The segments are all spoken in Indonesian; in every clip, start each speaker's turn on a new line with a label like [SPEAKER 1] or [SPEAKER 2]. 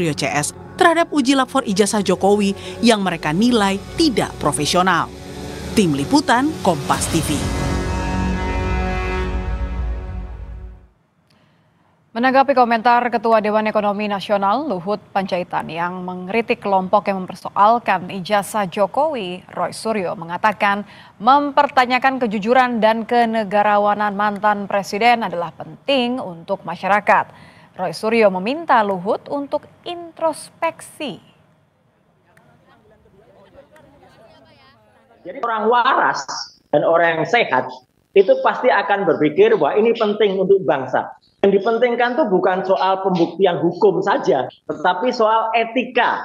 [SPEAKER 1] Rio CS terhadap uji lapor ijazah Jokowi yang mereka nilai tidak profesional. Tim Liputan Kompas TV.
[SPEAKER 2] Menanggapi komentar Ketua Dewan Ekonomi Nasional Luhut Panjaitan yang mengkritik kelompok yang mempersoalkan ijazah Jokowi, Roy Suryo mengatakan mempertanyakan kejujuran dan kenegarawanan mantan presiden adalah penting untuk masyarakat. Roy Suryo meminta Luhut untuk introspeksi.
[SPEAKER 3] Jadi orang waras dan orang yang sehat itu pasti akan berpikir bahwa ini penting untuk bangsa. Yang dipentingkan tuh bukan soal pembuktian hukum saja, tetapi soal etika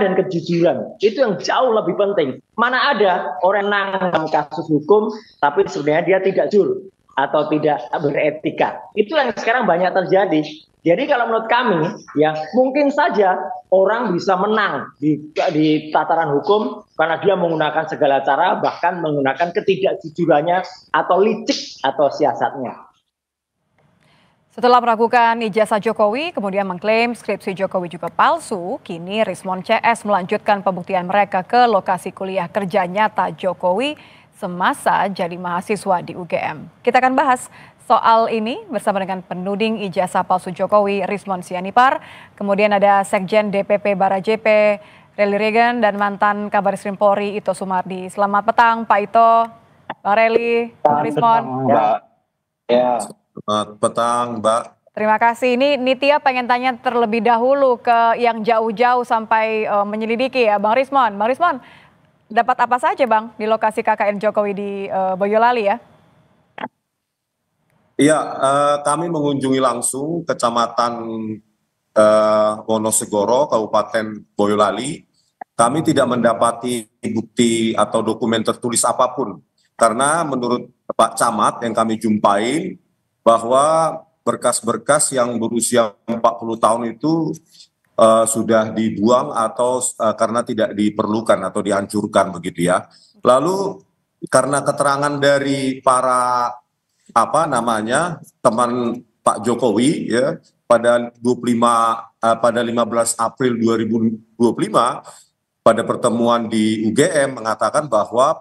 [SPEAKER 3] dan kejujuran. Itu yang jauh lebih penting. Mana ada orang nanggung kasus hukum, tapi sebenarnya dia tidak jujur atau tidak beretika. Itu yang sekarang banyak terjadi. Jadi kalau menurut kami, ya mungkin saja orang bisa menang di tataran hukum karena dia menggunakan segala cara, bahkan menggunakan ketidakjujurannya atau licik atau siasatnya.
[SPEAKER 2] Setelah meragukan ijazah Jokowi, kemudian mengklaim skripsi Jokowi juga palsu, kini Rismon CS melanjutkan pembuktian mereka ke lokasi kuliah kerja nyata Jokowi semasa jadi mahasiswa di UGM. Kita akan bahas soal ini bersama dengan penuding ijazah palsu Jokowi, Rismon Sianipar. Kemudian ada Sekjen DPP Bara JP, Rely Regan, dan mantan Kabaris Polri, Ito Sumardi. Selamat petang, Pak Ito, Bang Rely, Bang Rismon.
[SPEAKER 4] Ya. Selamat petang, Mbak.
[SPEAKER 2] Terima kasih. Ini Nitya pengen tanya terlebih dahulu ke yang jauh-jauh sampai menyelidiki ya, Bang Rismon. Bang Rismon, dapat apa saja Bang di lokasi KKN Jokowi di Boyolali ya?
[SPEAKER 4] Iya, kami mengunjungi langsung Kecamatan Wonosegoro, Kabupaten Boyolali. Kami tidak mendapati bukti atau dokumen tertulis apapun. Karena menurut Pak Camat yang kami jumpai, bahwa berkas-berkas yang berusia 40 tahun itu sudah dibuang atau karena tidak diperlukan atau dihancurkan begitu ya. Lalu karena keterangan dari para teman Pak Jokowi ya pada 15 April 2025 pada pertemuan di UGM mengatakan bahwa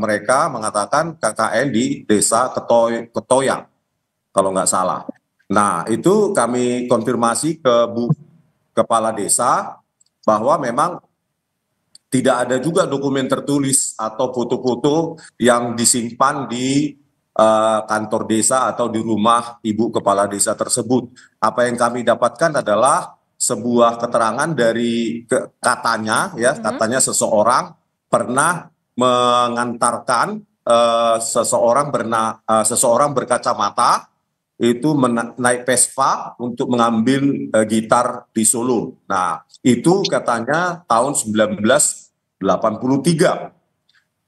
[SPEAKER 4] mereka mengatakan KKN di Desa Ketoyang kalau nggak salah. Nah, itu kami konfirmasi ke Bu Kepala Desa bahwa memang tidak ada juga dokumen tertulis atau foto-foto yang disimpan di kantor desa atau di rumah Ibu Kepala Desa tersebut. Apa yang kami dapatkan adalah sebuah keterangan dari katanya seseorang pernah mengantarkan seseorang berkacamata itu naik Vespa untuk mengambil gitar di Solo. Nah, itu katanya tahun 1983.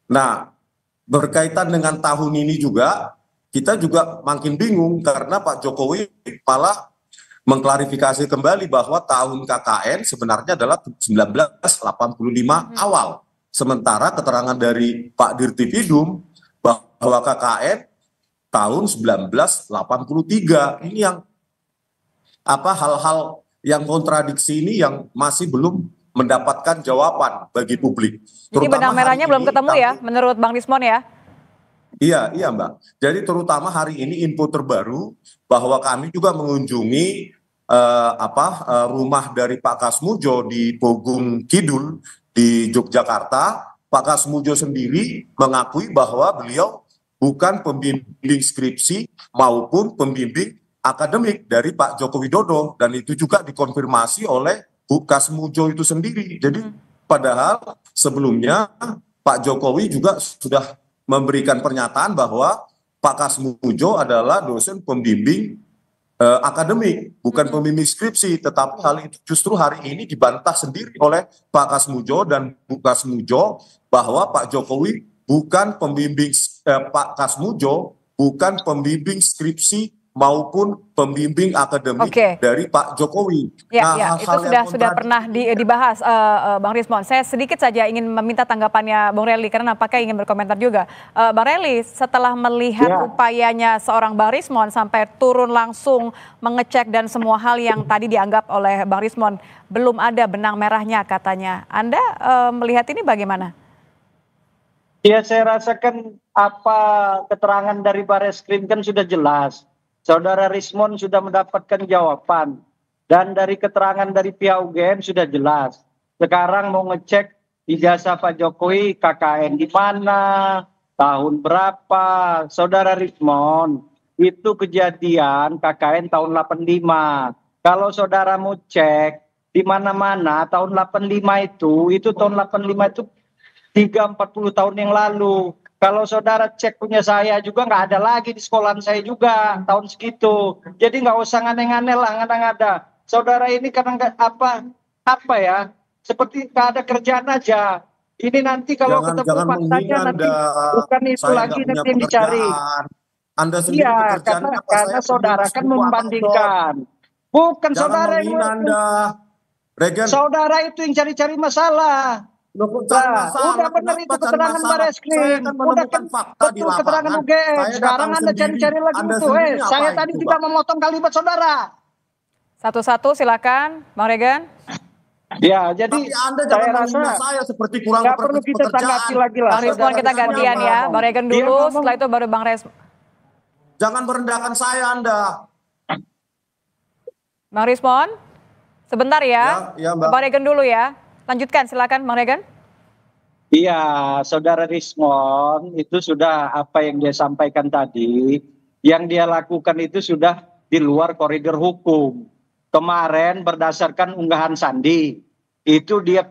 [SPEAKER 4] Nah, berkaitan dengan tahun ini juga, kita juga makin bingung karena Pak Jokowi malah mengklarifikasi kembali bahwa tahun KKN sebenarnya adalah 1985 awal. Sementara keterangan dari Pak Dirtipidum bahwa KKN tahun 1983. Ini yang hal-hal yang kontradiksi ini yang masih belum mendapatkan jawaban bagi publik.
[SPEAKER 2] Jadi benang merahnya belum ketemu ya menurut Bang Rismon ya?
[SPEAKER 4] Iya Mbak. Jadi terutama hari ini info terbaru bahwa kami juga mengunjungi rumah dari Pak Kasmujo di Pogung Kidul di Yogyakarta. Pak Kasmujo sendiri mengakui bahwa beliau bukan pembimbing skripsi maupun pembimbing akademik dari Pak Joko Widodo, dan itu juga dikonfirmasi oleh Bu Kasmujo itu sendiri. Jadi padahal sebelumnya Pak Jokowi juga sudah memberikan pernyataan bahwa Pak Kasmujo adalah dosen pembimbing akademik, bukan pembimbing skripsi. Tetapi hal itu justru hari ini dibantah sendiri oleh Pak Kasmujo dan Bu Kasmujo bahwa Pak Jokowi bukan pembimbing Pak Kasmujo bukan pembimbing skripsi maupun pembimbing akademik dari Pak Jokowi.
[SPEAKER 2] Ya, itu sudah pernah dibahas, Bang Rismon. Saya sedikit saja ingin meminta tanggapannya Bang Relly, karena nampaknya ingin berkomentar juga. Bang Relly, setelah melihat upayanya seorang Bang Rismon sampai turun langsung mengecek dan semua hal yang tadi dianggap oleh Bang Rismon belum ada benang merahnya katanya. Anda melihat ini bagaimana?
[SPEAKER 5] Ya, saya rasakan apa keterangan dari Barreskrim kan sudah jelas. Saudara Rismon sudah mendapatkan jawaban. Dan dari keterangan dari pihak UGM sudah jelas. Sekarang mau ngecek ijazah Pak Jokowi KKN di mana, tahun berapa. Saudara Rismon, itu kejadian KKN tahun 85. Kalau saudara mau cek di mana-mana tahun 85 itu tahun 85 itu 30-40 tahun yang lalu. Kalau saudara cek punya saya juga nggak ada lagi di sekolahan saya juga tahun segitu. Jadi nggak usah aneh-aneh lah, ngada-ngada. Saudara ini karena nggak apa ya, seperti nggak ada kerjaan aja. Ini nanti kalau ketemu faktanya nanti bukan itu lagi nanti yang dicari.
[SPEAKER 4] Anda sendiri
[SPEAKER 5] iya, karena saudara kan membandingkan. Bukan saudara yang
[SPEAKER 4] Anda.
[SPEAKER 5] Saudara itu yang cari-cari masalah. Udah benar itu keterangan Barreskrim, udah kan betul keterangan UGM. Sekarang Anda cari-cari lagi itu. Saya tadi tidak memotong kalimat saudara.
[SPEAKER 2] Satu-satu silakan, Bang Regan.
[SPEAKER 5] Ya, jadi
[SPEAKER 4] tapi Anda jangan menghina saya seperti kurang
[SPEAKER 5] nggak perlu kita tanggapi lagi lah.
[SPEAKER 2] Bang Rismon kita gantian ya, Bang Regan dulu, setelah itu baru Bang Rismon.
[SPEAKER 4] Jangan merendahkan saya Anda.
[SPEAKER 2] Bang Rismon, sebentar ya, Bang Regan dulu ya. Lanjutkan, silakan Bang Regan.
[SPEAKER 5] Iya, saudara Rismon itu sudah apa yang dia sampaikan tadi, yang dia lakukan itu sudah di luar koridor hukum. Kemarin berdasarkan unggahan Sandi, itu dia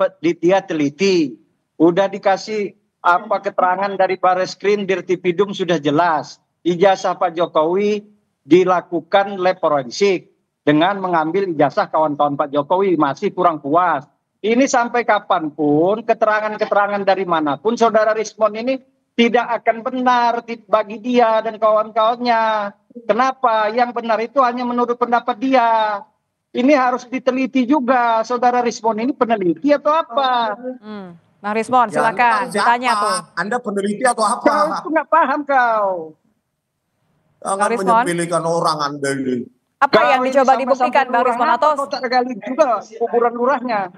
[SPEAKER 5] teliti, udah dikasih apa keterangan dari Barreskrim, Dirtipidum sudah jelas. Ijazah Pak Jokowi dilakukan lab forensik dengan mengambil ijazah kawan-kawan Pak Jokowi, masih kurang puas. Ini sampai kapanpun, keterangan-keterangan dari manapun, saudara Rismon ini tidak akan benar bagi dia dan kawan-kawannya. Kenapa? Yang benar itu hanya menurut pendapat dia. Ini harus diteliti juga, saudara Rismon ini peneliti atau apa?
[SPEAKER 2] Bang Rismon, silakan ditanya tuh.
[SPEAKER 4] Anda peneliti atau apa?
[SPEAKER 5] Kau itu nggak paham kau.
[SPEAKER 4] Jangan menyepelekan orang Anda ini.
[SPEAKER 2] Apa yang dicoba dibuktikan Bang Rismon atau
[SPEAKER 5] tak gali juga kuburan lurahnya?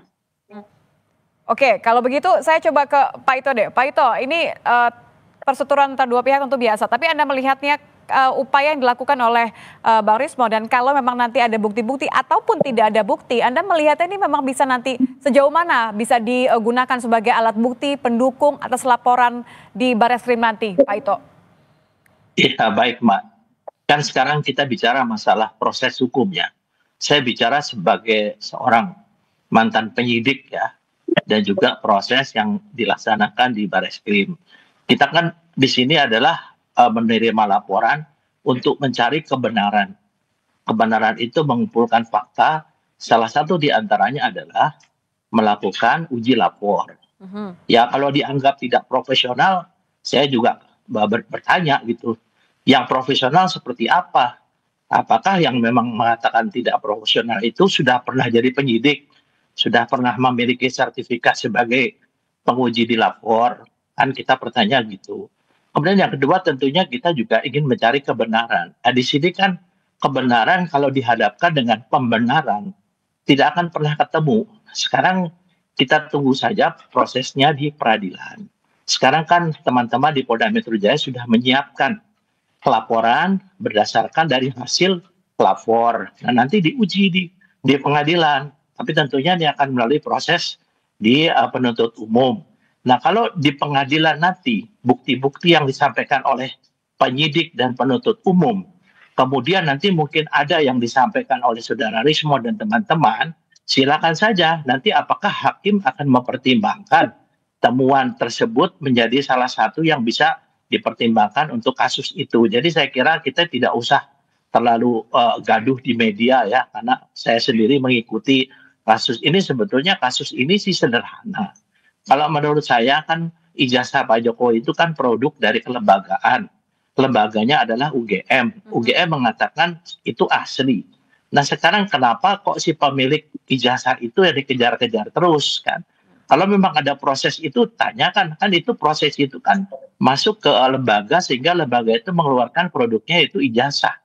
[SPEAKER 2] Oke, kalau begitu saya coba ke Pak Ito deh. Pak Ito, ini persetujuan antara dua pihak tentu biasa, tapi Anda melihatnya upaya yang dilakukan oleh Bang Rismon, dan kalau memang nanti ada bukti-bukti ataupun tidak ada bukti, Anda melihatnya ini memang bisa nanti sejauh mana bisa digunakan sebagai alat bukti pendukung atas laporan di Barreskrim nanti, Pak Ito?
[SPEAKER 6] Iya, baik Mbak. Kan sekarang kita bicara masalah proses hukumnya. Saya bicara sebagai seorang mantan penyidik ya, dan juga proses yang dilaksanakan di Barreskrim. Kita kan di sini adalah menerima laporan untuk mencari kebenaran. Kebenaran itu mengumpulkan fakta, salah satu di antaranya adalah melakukan uji lapor. Ya kalau dianggap tidak profesional, saya juga bertanya gitu, yang profesional seperti apa? Apakah yang memang mengatakan tidak profesional itu sudah pernah jadi penyidik, sudah pernah memiliki sertifikat sebagai penguji di lapor? Kan kita bertanya gitu. Kemudian yang kedua tentunya kita juga ingin mencari kebenaran. Nah, di sini kan kebenaran kalau dihadapkan dengan pembenaran tidak akan pernah ketemu. Sekarang kita tunggu saja prosesnya di peradilan. Sekarang kan teman-teman di Polda Metro Jaya sudah menyiapkan laporan berdasarkan dari hasil pelapor. Nah, nanti diuji di pengadilan. Tapi tentunya ini akan melalui proses di penuntut umum. Nah, kalau di pengadilan nanti bukti-bukti yang disampaikan oleh penyidik dan penuntut umum, kemudian nanti mungkin ada yang disampaikan oleh saudara Rismon dan teman-teman, silakan saja. Nanti apakah hakim akan mempertimbangkan temuan tersebut menjadi salah satu yang bisa dipertimbangkan untuk kasus itu. Jadi saya kira kita tidak usah terlalu gaduh di media ya, karena saya sendiri mengikuti kasus ini. Sebetulnya kasus ini sih sederhana. Kalau menurut saya kan ijazah Pak Jokowi itu kan produk dari kelembagaan. lembaganya adalah UGM. UGM mengatakan itu asli. Nah sekarang kenapa kok si pemilik ijazah itu yang dikejar-kejar terus kan? Kalau memang ada proses itu tanyakan, kan itu proses itu kan masuk ke lembaga sehingga lembaga itu mengeluarkan produknya itu ijazah.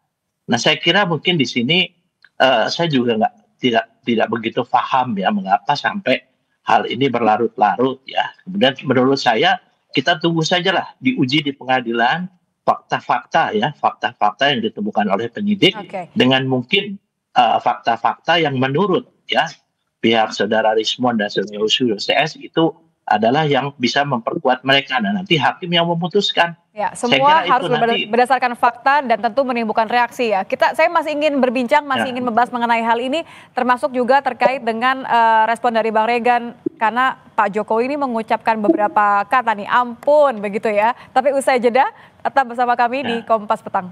[SPEAKER 6] Nah saya kira mungkin di sini saya juga tidak begitu paham ya mengapa sampai hal ini berlarut-larut ya. Kemudian menurut saya kita tunggu sajalah diuji di pengadilan fakta-fakta ya, fakta-fakta yang ditemukan oleh penyidik dengan mungkin fakta-fakta yang menurut ya pihak saudara Rismon dan saudara CS itu adalah yang bisa memperkuat mereka dan nanti hakim yang memutuskan.
[SPEAKER 2] Ya, semua harus berdasarkan fakta dan tentu menimbulkan reaksi ya. Saya masih ingin berbincang, ingin membahas mengenai hal ini, termasuk juga terkait dengan respon dari Bang Regan karena Pak Jokowi ini mengucapkan beberapa kata nih, ampun begitu ya. Tapi usai jeda, tetap bersama kami di Kompas Petang.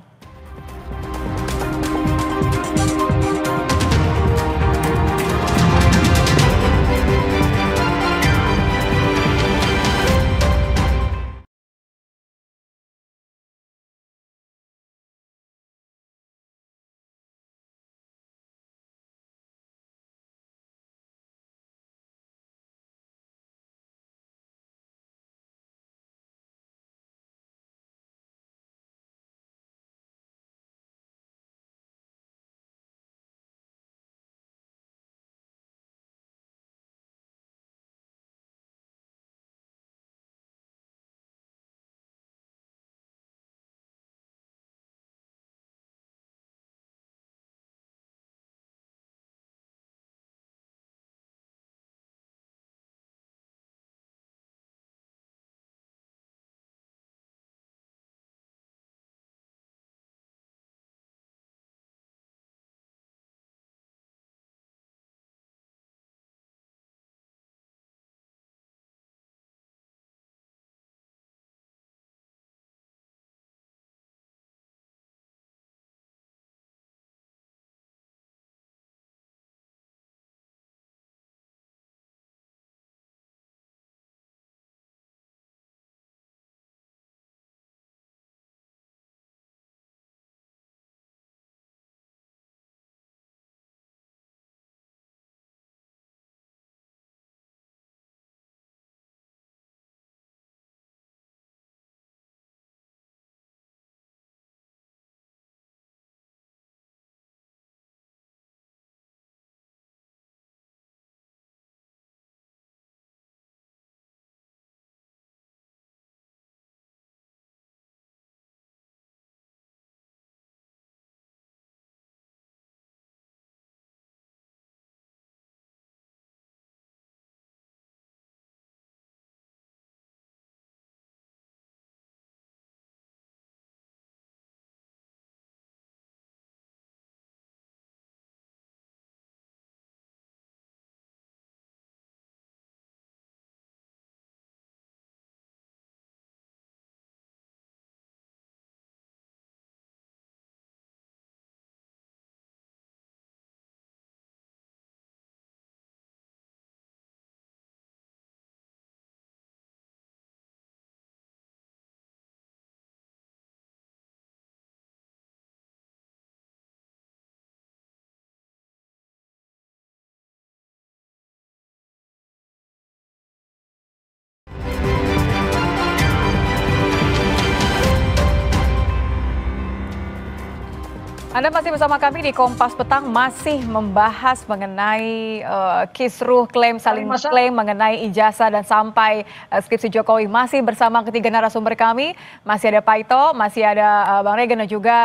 [SPEAKER 2] Anda masih bersama kami di Kompas Petang, masih membahas mengenai kisruh saling klaim mengenai ijazah dan sampai skripsi Jokowi. Masih bersama ketiga narasumber kami, masih ada Pak Ito, masih ada Bang Regan dan juga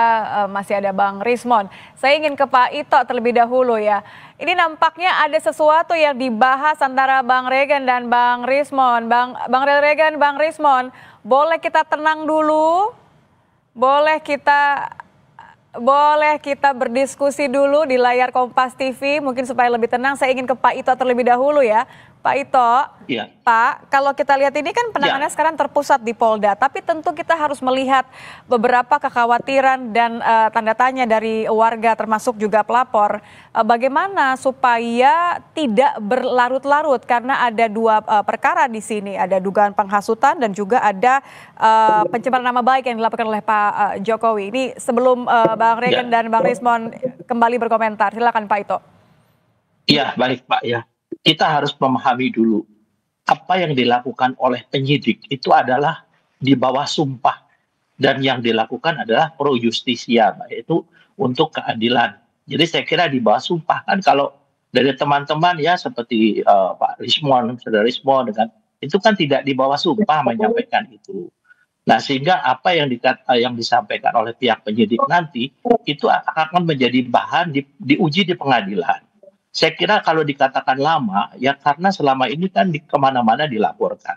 [SPEAKER 2] masih ada Bang Rismon. Saya ingin ke Pak Ito terlebih dahulu ya. Ini nampaknya ada sesuatu yang dibahas antara Bang Regan dan Bang Rismon. Bang Regan, Bang Rismon, boleh kita tenang dulu? Boleh kita boleh kita berdiskusi dulu di layar Kompas TV, mungkin supaya lebih tenang. Saya ingin ke Pak Ito terlebih dahulu ya. Pak Ito,
[SPEAKER 6] Iya.
[SPEAKER 2] Pak, kalau kita lihat ini kan penanganannya sekarang terpusat di Polda, tapi tentu kita harus melihat beberapa kekhawatiran dan tanda tanya dari warga termasuk juga pelapor. Bagaimana supaya tidak berlarut-larut karena ada dua perkara di sini, ada dugaan penghasutan dan juga ada pencemaran nama baik yang dilakukan oleh Pak Jokowi. Ini sebelum Bang Regen dan Bang Rismon kembali berkomentar, silakan Pak Ito.
[SPEAKER 6] Iya, baik Pak ya. Kita harus memahami dulu apa yang dilakukan oleh penyidik itu adalah di bawah sumpah, dan yang dilakukan adalah pro justisia, yaitu untuk keadilan. Jadi saya kira di bawah sumpah. Kan kalau dari teman-teman ya seperti Pak Rismon, Saudara Rismon dengan itu kan tidak di bawah sumpah menyampaikan itu. Nah, sehingga apa yang disampaikan oleh pihak penyidik nanti itu akan menjadi bahan diuji di pengadilan. Saya kira kalau dikatakan lama, ya karena selama ini kan kemana-mana dilaporkan.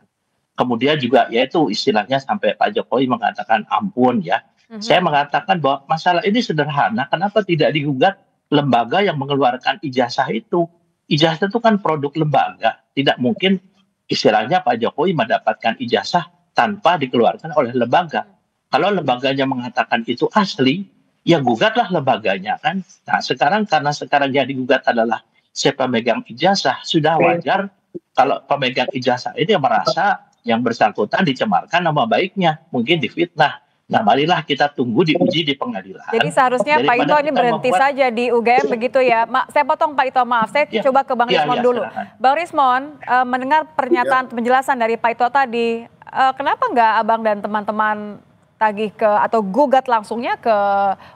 [SPEAKER 6] Kemudian juga yaitu istilahnya sampai Pak Jokowi mengatakan ampun ya. Saya mengatakan bahwa masalah ini sederhana, kenapa tidak digugat lembaga yang mengeluarkan ijazah itu? Ijazah itu kan produk lembaga, tidak mungkin istilahnya Pak Jokowi mendapatkan ijazah tanpa dikeluarkan oleh lembaga. Kalau lembaganya mengatakan itu asli, ya gugatlah lembaganya kan. Nah sekarang karena sekarang yang digugat adalah si pemegang ijazah, sudah wajar kalau pemegang ijazah ini merasa yang bersangkutan dicemarkan nama baiknya, mungkin difitnah. Nah marilah kita tunggu diuji di pengadilan.
[SPEAKER 2] Jadi seharusnya Pak Ito ini berhenti saja di UGM begitu ya. Saya potong Pak Ito, maaf. Saya coba ke Bang Rismon dulu. Silahkan. Bang Rismon, mendengar pernyataan penjelasan dari Pak Ito tadi, kenapa nggak Abang dan teman-teman tagih ke atau gugat langsungnya ke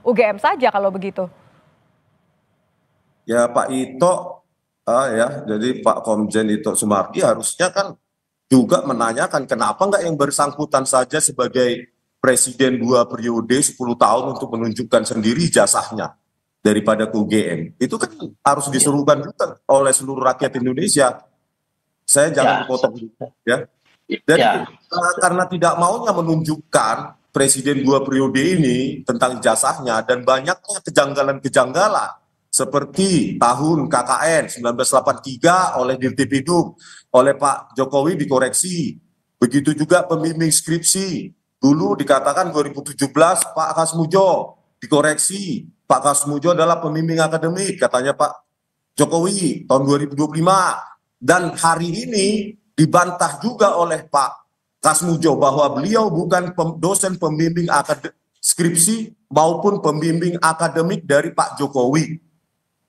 [SPEAKER 2] UGM saja kalau begitu?
[SPEAKER 4] Ya Pak Ito, ya jadi Pak Komjen Ito Sumardi harusnya kan juga menanyakan kenapa nggak yang bersangkutan saja sebagai presiden 2 periode 10 tahun untuk menunjukkan sendiri ijazahnya daripada ke UGM. Itu kan harus diserukan juga oleh seluruh rakyat Indonesia. Saya jangan potong ya. Dan karena tidak maunya menunjukkan presiden 2 periode ini tentang ijazahnya dan banyaknya kejanggalan-kejanggalan seperti tahun KKN 1983 oleh Dirtipidum oleh Pak Jokowi dikoreksi. Begitu juga pembimbing skripsi. Dulu dikatakan 2017 Pak Kasmujo dikoreksi. Pak Kasmujo adalah pembimbing akademik katanya Pak Jokowi tahun 2025. Dan hari ini dibantah juga oleh Pak Kasmujo bahwa beliau bukan dosen pembimbing skripsi maupun pembimbing akademik dari Pak Jokowi.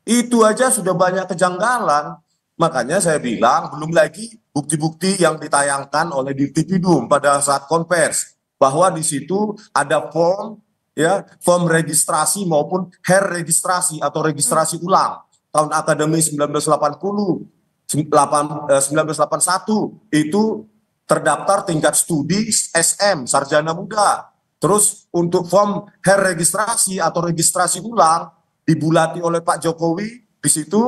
[SPEAKER 4] Itu aja sudah banyak kejanggalan. Makanya saya bilang belum lagi bukti-bukti yang ditayangkan oleh Dirtipidum pada saat konvers bahwa di situ ada form registrasi maupun registrasi atau registrasi ulang tahun akademi 1980 1981 itu terdaftar tingkat studi SM sarjana muda. Terus untuk form registrasi atau registrasi ulang dibulati oleh Pak Jokowi di situ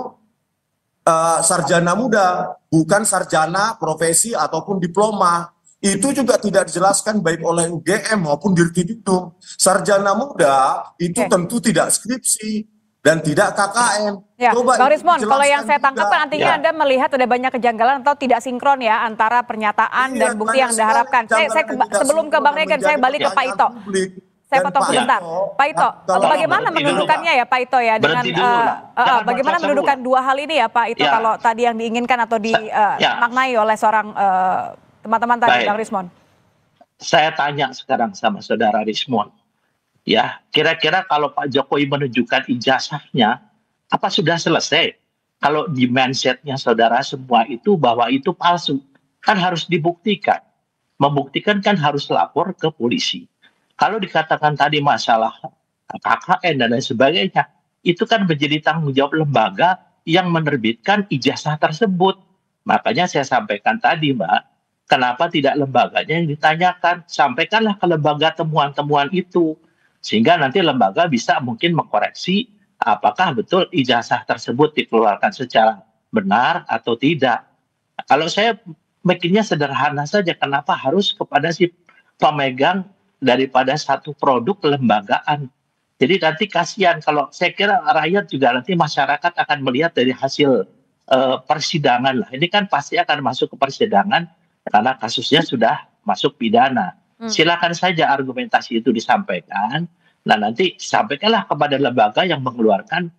[SPEAKER 4] sarjana muda, bukan sarjana profesi ataupun diploma. Itu juga tidak dijelaskan baik oleh UGM maupun Dirtipidum. Sarjana muda itu tentu tidak skripsi dan tidak KKN.
[SPEAKER 2] Ya, Bang Rismon, kalau yang saya tangkap kan artinya Anda melihat ada banyak kejanggalan atau tidak sinkron ya antara pernyataan dan bukti yang Anda harapkan. Sebelum ke Bang Regen, saya balik ke Pak Ito. Saya potong sebentar. Pak Ito, bagaimana mendudukannya ya Pak Ito ya dengan bagaimana mendudukan dua hal ini ya Pak Ito kalau tadi yang diinginkan atau dimaknai oleh seorang teman-teman tadi Bang Rismon.
[SPEAKER 6] Saya tanya sekarang sama Saudara Rismon. Ya, kira-kira kalau Pak Jokowi menunjukkan ijazahnya, apa sudah selesai? Kalau di mindsetnya saudara semua itu bahwa itu palsu, kan harus dibuktikan. Membuktikan kan harus lapor ke polisi. Kalau dikatakan tadi masalah KKN dan lain sebagainya, itu kan menjadi tanggung jawab lembaga yang menerbitkan ijazah tersebut. Makanya saya sampaikan tadi, Mbak, kenapa tidak lembaganya yang ditanyakan? Sampaikanlah ke lembaga temuan-temuan itu. Sehingga nanti lembaga bisa mungkin mengkoreksi apakah betul ijazah tersebut dikeluarkan secara benar atau tidak. Kalau saya bikinnya sederhana saja, kenapa harus kepada si pemegang daripada satu produk kelembagaan? Jadi nanti kasihan kalau saya kira rakyat juga nanti masyarakat akan melihat dari hasil persidangan lah. Ini kan pasti akan masuk ke persidangan karena kasusnya sudah masuk pidana. Silakan saja argumentasi itu disampaikan. Nah nanti sampaikanlah kepada lembaga yang mengeluarkan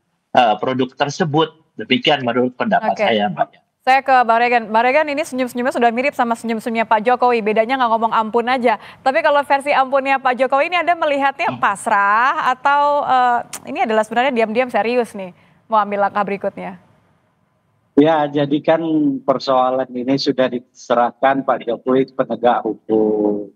[SPEAKER 6] produk tersebut. Demikian menurut pendapat saya, Mbak.
[SPEAKER 2] Saya ke Bang Regan. Bang Regan, ini senyum-senyumnya sudah mirip sama senyum-senyumnya Pak Jokowi. Bedanya nggak ngomong ampun aja. Tapi kalau versi ampunnya Pak Jokowi ini Anda melihatnya pasrah atau ini adalah sebenarnya diam-diam serius nih mau ambil langkah berikutnya?
[SPEAKER 5] Ya, jadi kan persoalan ini sudah diserahkan Pak Jokowi ke penegak hukum.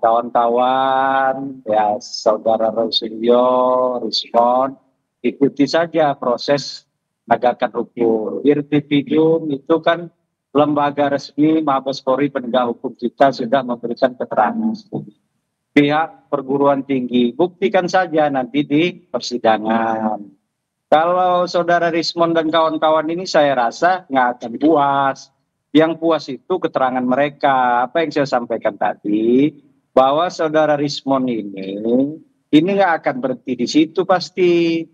[SPEAKER 5] Kawan-kawan, ya Saudara Rosilio, Rismon, ikuti saja proses penegakan hukum. Irtipidum itu kan lembaga resmi Mabes Polri penegak hukum kita sudah memberikan keterangan. Pihak perguruan tinggi, buktikan saja nanti di persidangan. Kalau Saudara Rismon dan kawan-kawan ini saya rasa nggak akan puas. Yang puas itu keterangan mereka. Apa yang saya sampaikan tadi, bahwa Saudara Rismon ini nggak akan berhenti di situ pasti.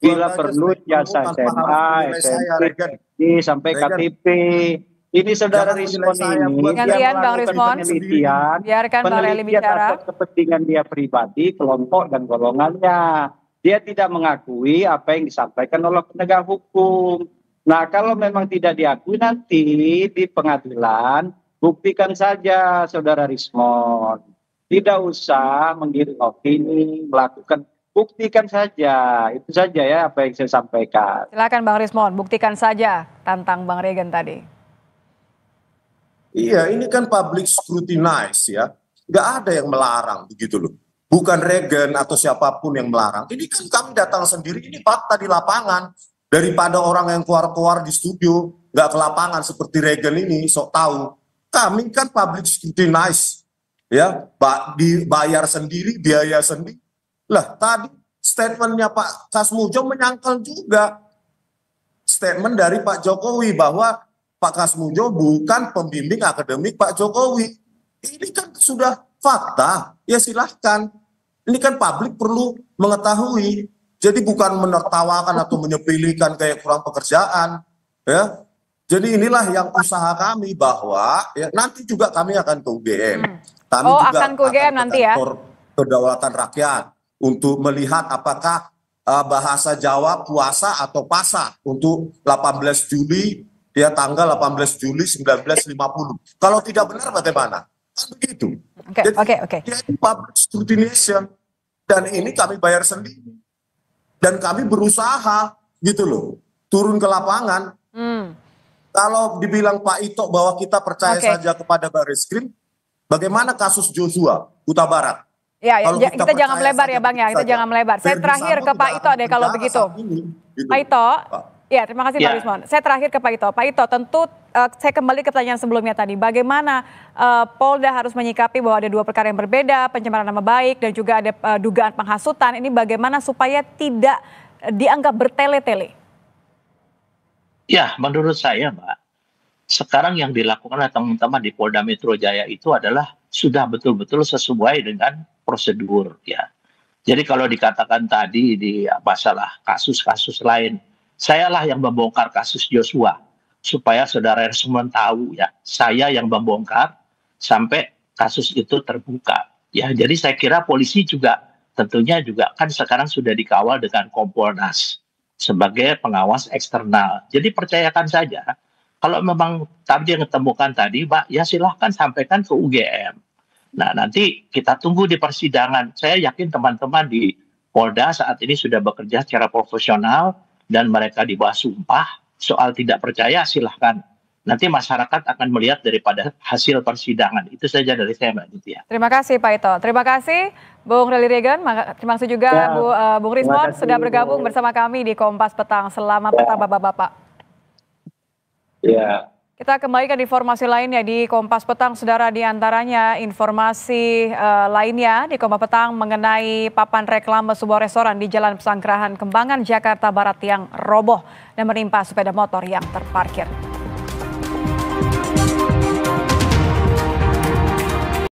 [SPEAKER 5] Bila perlu jasa SMA, SMP, sampai KTP. Ini Saudara Rismon ini
[SPEAKER 2] gantian Bang Rismon, biarkan Bang Reli bicara.
[SPEAKER 5] Atas kepentingan dia pribadi, kelompok dan golongannya. Dia tidak mengakui apa yang disampaikan oleh penegak hukum. Nah, kalau memang tidak diakui nanti di pengadilan, buktikan saja Saudara Rismon. Tidak usah menggiring opini, melakukan. Buktikan saja, itu saja ya apa yang saya sampaikan.
[SPEAKER 2] Silakan Bang Rismon, buktikan saja tantang Bang Regan tadi.
[SPEAKER 4] Iya, ini kan public scrutinize ya, nggak ada yang melarang begitu loh. Bukan Regan atau siapapun yang melarang. Ini kan kami datang sendiri, ini fakta di lapangan. Daripada orang yang keluar-keluar di studio, nggak ke lapangan seperti Regan ini, sok tahu. Kami kan public scrutinize, ya, dibayar sendiri, biaya sendiri. Lah tadi statementnya Pak Kasmujo menyangkal juga statement dari Pak Jokowi bahwa Pak Kasmujo bukan pembimbing akademik Pak Jokowi. Ini kan sudah fakta, ya silahkan. Ini kan publik perlu mengetahui. Jadi bukan menertawakan atau menyepelekan kayak kurang pekerjaan. Ya. Jadi inilah yang usaha kami bahwa ya, nanti juga kami akan ke UGM. Kami juga
[SPEAKER 2] akan ke UGM nanti ya?
[SPEAKER 4] Kedaulatan Rakyat. Untuk melihat apakah bahasa Jawa puasa atau pasa untuk 18 Juli, ya tanggal 18 Juli 1950. Kalau tidak benar bagaimana? Kan begitu.
[SPEAKER 2] Oke.
[SPEAKER 4] Jadi public scrutinization. Dan ini kami bayar sendiri. Dan kami berusaha gitu loh, turun ke lapangan. Kalau dibilang Pak Ito bahwa kita percaya saja kepada Barreskrim, bagaimana kasus Joshua, Huta Barat?
[SPEAKER 2] Ya, kita jangan melebar ya Bang ya, kita jangan melebar. Saya terakhir ke Pak Ito deh kalau begitu. Pak Ito, ya terima kasih Pak Rismon. Saya terakhir ke Pak Ito. Pak Ito, tentu saya kembali ke pertanyaan sebelumnya tadi. Bagaimana Polda harus menyikapi bahwa ada dua perkara yang berbeda, pencemaran nama baik dan juga ada dugaan penghasutan. Ini bagaimana supaya tidak dianggap bertele-tele?
[SPEAKER 6] Ya, menurut saya Mbak, sekarang yang dilakukan oleh teman-teman di Polda Metro Jaya itu adalah sudah betul-betul sesuai dengan prosedur ya. Jadi kalau dikatakan tadi di masalah kasus-kasus lain, sayalah yang membongkar kasus Joshua supaya Saudara Rismon tahu ya, saya yang membongkar sampai kasus itu terbuka. Ya, jadi saya kira polisi juga tentunya juga kan sekarang sudah dikawal dengan Kompolnas sebagai pengawas eksternal. Jadi percayakan saja. Kalau memang tadi yang ditemukan tadi, Pak, ya silahkan sampaikan ke UGM. Nah, nanti kita tunggu di persidangan. Saya yakin teman-teman di Polda saat ini sudah bekerja secara profesional dan mereka di bawah sumpah. Soal tidak percaya silahkan. Nanti masyarakat akan melihat daripada hasil persidangan. Itu saja dari saya, Mbak Nitya.
[SPEAKER 2] Terima kasih Pak Ito. Terima kasih Bung Reli Regan. Terima kasih juga Bung Rismon sudah bergabung bersama kami di Kompas Petang. Selamat petang Bapak-Bapak.
[SPEAKER 5] Ya.
[SPEAKER 2] Kita kembali ke informasi lainnya di Kompas Petang, saudara, di antaranya informasi lainnya di Kompas Petang mengenai papan reklame sebuah restoran di Jalan Pesanggerahan Kembangan, Jakarta Barat yang roboh dan menimpa sepeda motor yang terparkir.